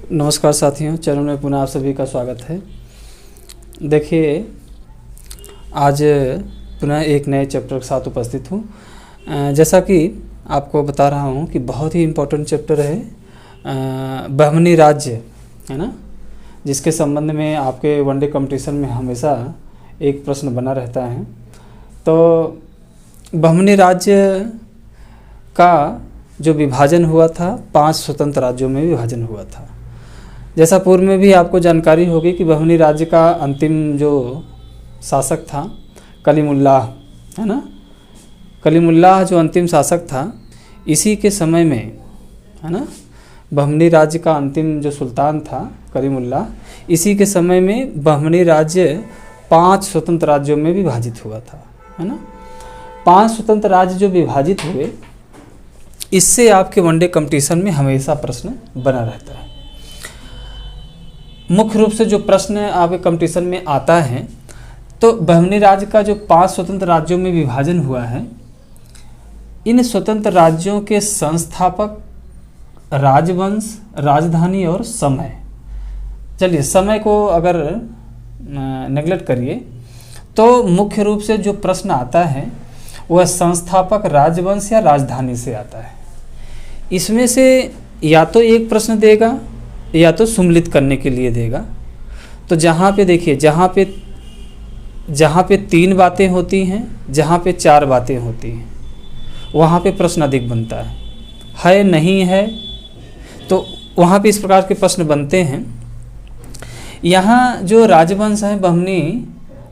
नमस्कार साथियों, चैनल में पुनः आप सभी का स्वागत है। देखिए, आज पुनः एक नए चैप्टर के साथ उपस्थित हूँ। जैसा कि आपको बता रहा हूँ कि बहुत ही इम्पोर्टेंट चैप्टर है बहमनी राज्य, है ना, जिसके संबंध में आपके वनडे कंपटीशन में हमेशा एक प्रश्न बना रहता है। तो बहमनी राज्य का जो विभाजन हुआ था 5 स्वतंत्र राज्यों में विभाजन हुआ था। जैसा पूर्व में भी आपको जानकारी होगी कि बहमनी राज्य का अंतिम जो शासक था कलीमुल्लाह, है ना, कलीमुल्लाह जो अंतिम शासक था, इसी के समय में, है ना, बहमनी राज्य का अंतिम जो सुल्तान था कलीमुल्लाह, इसी के समय में बहमनी राज्य 5 स्वतंत्र राज्यों में विभाजित हुआ था, है ना। 5 स्वतंत्र राज्य जो विभाजित हुए, इससे आपके वनडे कंपटीशन में हमेशा प्रश्न बना रहता है। मुख्य रूप से जो प्रश्न आपके कंपटीशन में आता है, तो बहमनी राज्य का जो 5 स्वतंत्र राज्यों में विभाजन हुआ है, इन स्वतंत्र राज्यों के संस्थापक, राजवंश, राजधानी और समय। चलिए, समय को अगर नेगलेक्ट करिए तो मुख्य रूप से जो प्रश्न आता है वह संस्थापक, राजवंश या राजधानी से आता है। इसमें से या तो एक प्रश्न देगा या तो सम्मिलित करने के लिए देगा। तो जहाँ पे देखिए, जहाँ पे 3 बातें होती हैं, जहाँ पे 4 बातें होती हैं, वहाँ पे प्रश्न अधिक बनता है नहीं है, तो वहाँ पे इस प्रकार के प्रश्न बनते हैं। यहाँ जो राजवंश है, बहमनी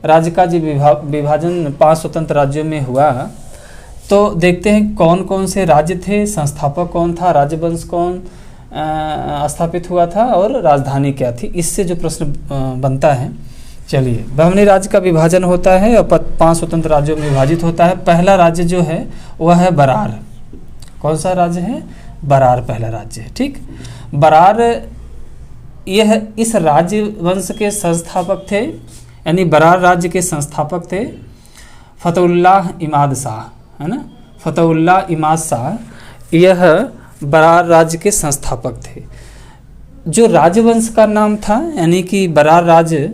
राज्य का जो विभाजन 5 स्वतंत्र राज्यों में हुआ, तो देखते हैं कौन कौन से राज्य थे, संस्थापक कौन था, राजवंश कौन स्थापित हुआ था और राजधानी क्या थी। इससे जो प्रश्न बनता है, चलिए, बहमनी राज्य का विभाजन होता है और 5 स्वतंत्र राज्यों में विभाजित होता है। पहला राज्य जो है वह है बरार। कौन सा राज्य है? बरार पहला राज्य है, ठीक। बरार, यह इस राज्य वंश के संस्थापक थे, यानी बरार राज्य के संस्थापक थे फतहुल्लाह इमाद शाह, है ना। फतहुल्लाह इमाद शाह यह बरार राज्य के संस्थापक थे। जो राजवंश का नाम था, यानी कि बरार राज्य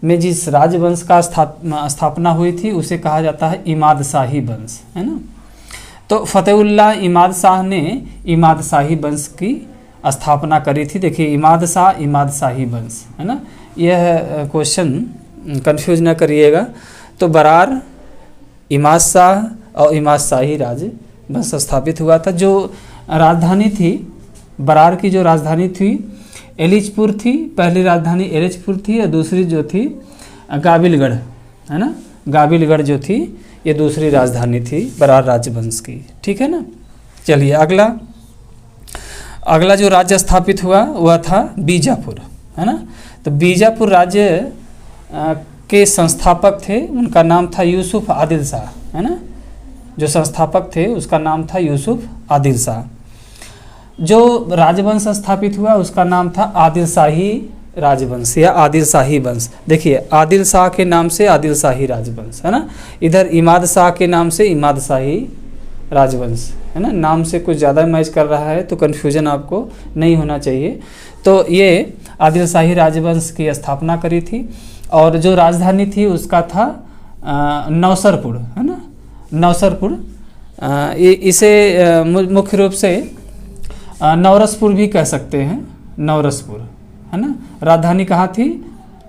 में जिस राजवंश का स्थापना हुई थी, उसे कहा जाता है इमाद शाही वंश, है ना। तो फतहुल्लाह इमाद शाह ने इमाद शाही वंश की स्थापना करी थी। देखिए, इमाद शाह, इमाद शाही वंश, है ना। यह क्वेश्चन कंफ्यूज ना करिएगा। तो बरार, इमाद शाह और इमाद शाही राजवंश स्थापित हुआ था। जो राजधानी थी बरार की, जो राजधानी थी एलिचपुर थी। पहली राजधानी एलिचपुर थी और दूसरी जो थी गाबिलगढ़, है ना। गाबिलगढ़ जो थी, ये दूसरी राजधानी थी बरार राजवंश की, ठीक है ना। चलिए, अगला जो राज्य स्थापित हुआ वह था बीजापुर, है ना। तो बीजापुर राज्य के संस्थापक थे, उनका नाम था यूसुफ आदिल शाह, है ना। जो संस्थापक थे उसका नाम था यूसुफ आदिल शाह। जो राजवंश स्थापित हुआ उसका नाम था आदिल शाही राजवंश या आदिल शाही वंश। देखिए, आदिल शाह के नाम से आदिल शाही राजवंश, है ना। इधर इमाद शाह के नाम से इमाद शाही राजवंश, है ना। नाम से कुछ ज़्यादा मैच कर रहा है तो कन्फ्यूजन आपको नहीं होना चाहिए। तो ये आदिल शाही राजवंश की स्थापना करी थी और जो राजधानी थी उसका था नौसरपुर, है ना। नौसरपुर, इसे मुख्य रूप से नौरसपुर भी कह सकते हैं, नौरसपुर, है ना। राजधानी कहाँ थी?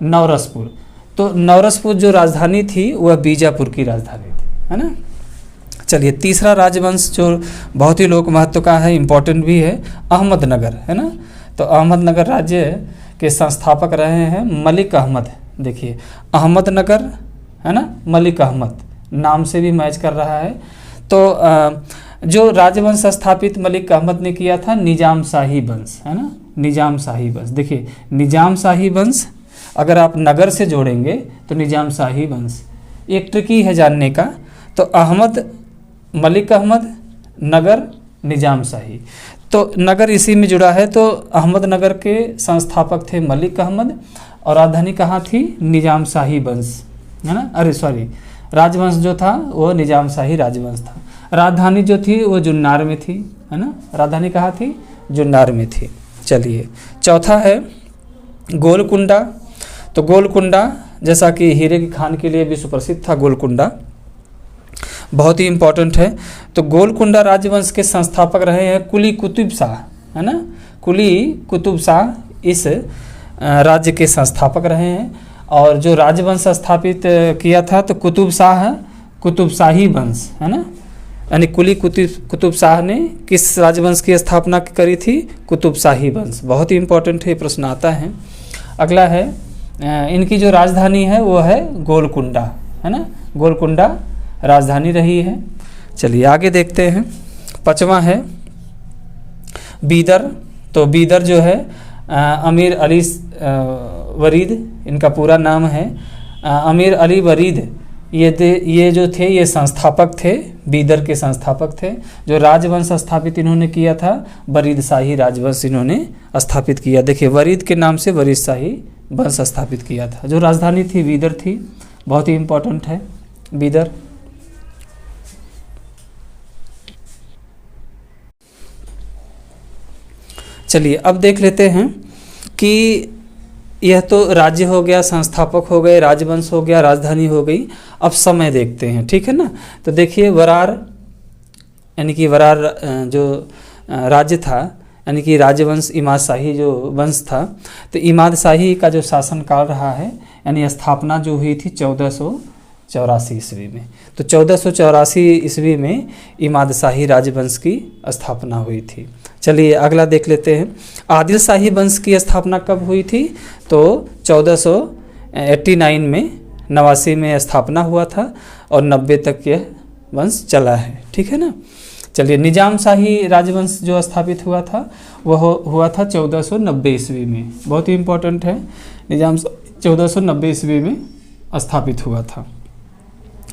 नौरसपुर। तो नौरसपुर जो राजधानी थी वह बीजापुर की राजधानी थी, है ना। चलिए, तीसरा राजवंश जो बहुत ही लोक महत्व का है, इम्पोर्टेंट भी है, अहमदनगर, है ना। तो अहमदनगर राज्य के संस्थापक रहे हैं मलिक अहमद। देखिए, अहमदनगर, है ना, मलिक अहमद नाम से भी मैच कर रहा है। तो जो राजवंश स्थापित मलिक अहमद ने किया था निजाम शाही वंश, है ना। निजाम शाही वंश, देखिए, निजाम शाही वंश अगर आप नगर से जोड़ेंगे तो निजाम शाही वंश एक ट्रिकी है जानने का। तो अहमद, मलिक अहमद, नगर, निजाम शाही, तो नगर इसी में जुड़ा है। तो अहमदनगर के संस्थापक थे मलिक अहमद और राजधानी कहाँ थी? निजाम शाही वंश, है ना। अरे सॉरी, राजवंश जो था वो निजाम शाही राजवंश था। राजधानी जो थी वो जुन्नार में थी, है ना। राजधानी कहाँ थी? जुन्नार में थी। चलिए, चौथा है गोलकुंडा। तो गोलकुंडा जैसा कि हीरे की खान के लिए विश्व प्रसिद्ध था गोलकुंडा, बहुत ही इम्पोर्टेंट है। तो गोलकुंडा राजवंश के संस्थापक रहे हैं कुली कुतुब शाह, है ना, कुली कुतुब शाह इस राज्य के संस्थापक रहे हैं। और जो राजवंश स्थापित किया था तो कुतुब शाही वंश, है ना, यानी कुली कुतुब शाह ने किस राजवंश की स्थापना करी थी? कुतुब शाही वंश। बहुत ही इम्पोर्टेंट है, प्रश्न आता है। अगला है इनकी जो राजधानी है वो है गोलकुंडा, है ना, गोलकुंडा राजधानी रही है। चलिए आगे देखते हैं। पांचवा है बीदर। तो बीदर जो है अमीर अली वरीद, इनका पूरा नाम है अमीर अली वरीद। ये जो थे ये संस्थापक थे, बीदर के संस्थापक थे। जो राजवंश स्थापित इन्होंने किया था वरीद शाही राजवंश इन्होंने स्थापित किया। देखिए वरीद के नाम से वरीद शाही वंश स्थापित किया था। जो राजधानी थी बीदर थी, बहुत ही इम्पोर्टेंट है बीदर। चलिए अब देख लेते हैं कि यह तो राज्य हो गया, संस्थापक हो गए, राजवंश हो गया, राजधानी हो गई। अब समय देखते हैं, ठीक है ना। तो देखिए वरार, यानी कि वरार जो राज्य था, यानी कि राजवंश इमाद शाही जो वंश था, तो इमाद शाही का जो शासनकाल रहा है, यानी स्थापना जो हुई थी 1484 ईस्वी में। तो 1484 ईस्वी में इमाद शाही राजवंश की स्थापना हुई थी। चलिए अगला देख लेते हैं। आदिल शाही वंश की स्थापना कब हुई थी? तो 1489 में, 89 में स्थापना हुआ था और 90 तक यह वंश चला है, ठीक है ना। चलिए निजाम शाही राजवंश जो स्थापित हुआ था वह हुआ था 1490 ईस्वी में। बहुत ही इम्पोर्टेंट है, निजाम 1490 ईस्वी में स्थापित हुआ था।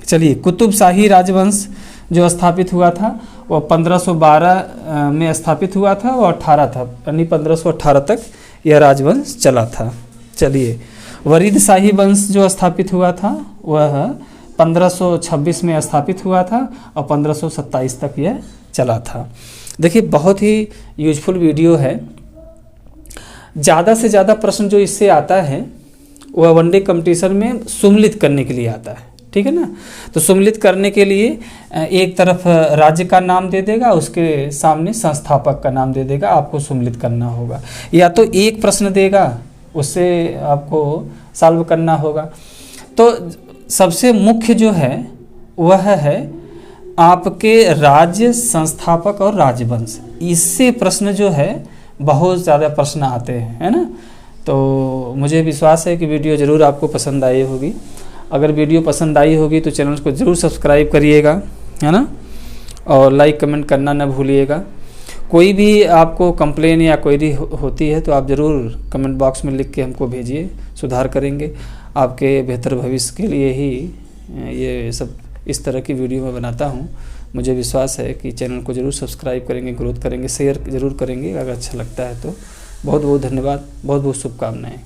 चलिए कुतुब शाही राजवंश जो स्थापित हुआ था वो 1512 में स्थापित हुआ था, वो 18 था, यानी 1518 तक यह राजवंश चला था। चलिए वरीद शाही वंश जो स्थापित हुआ था वह 1526 में स्थापित हुआ था और 1527 तक यह चला था। देखिए बहुत ही यूजफुल वीडियो है। ज़्यादा से ज़्यादा प्रश्न जो इससे आता है वह वनडे कंपटीशन में सुम्मिलित करने के लिए आता है, ठीक है ना। तो सुम्मिलित करने के लिए एक तरफ राज्य का नाम दे देगा, उसके सामने संस्थापक का नाम दे देगा, आपको सुम्मिलित करना होगा। या तो एक प्रश्न देगा, उससे आपको सॉल्व करना होगा। तो सबसे मुख्य जो है वह है आपके राज्य, संस्थापक और राजवंश। इससे प्रश्न जो है बहुत ज़्यादा प्रश्न आते हैं, है ना। तो मुझे विश्वास है कि वीडियो ज़रूर आपको पसंद आई होगी। अगर वीडियो पसंद आई होगी तो चैनल को ज़रूर सब्सक्राइब करिएगा, है ना, और लाइक कमेंट करना न भूलिएगा। कोई भी आपको कंप्लेन या क्वेरी होती है तो आप ज़रूर कमेंट बॉक्स में लिख के हमको भेजिए, सुधार करेंगे। आपके बेहतर भविष्य के लिए ही ये सब इस तरह की वीडियो मैं बनाता हूँ। मुझे विश्वास है कि चैनल को ज़रूर सब्सक्राइब करेंगे, ग्रोथ करेंगे, शेयर ज़रूर करेंगे अगर अच्छा लगता है तो। बहुत बहुत धन्यवाद, बहुत बहुत शुभकामनाएँ।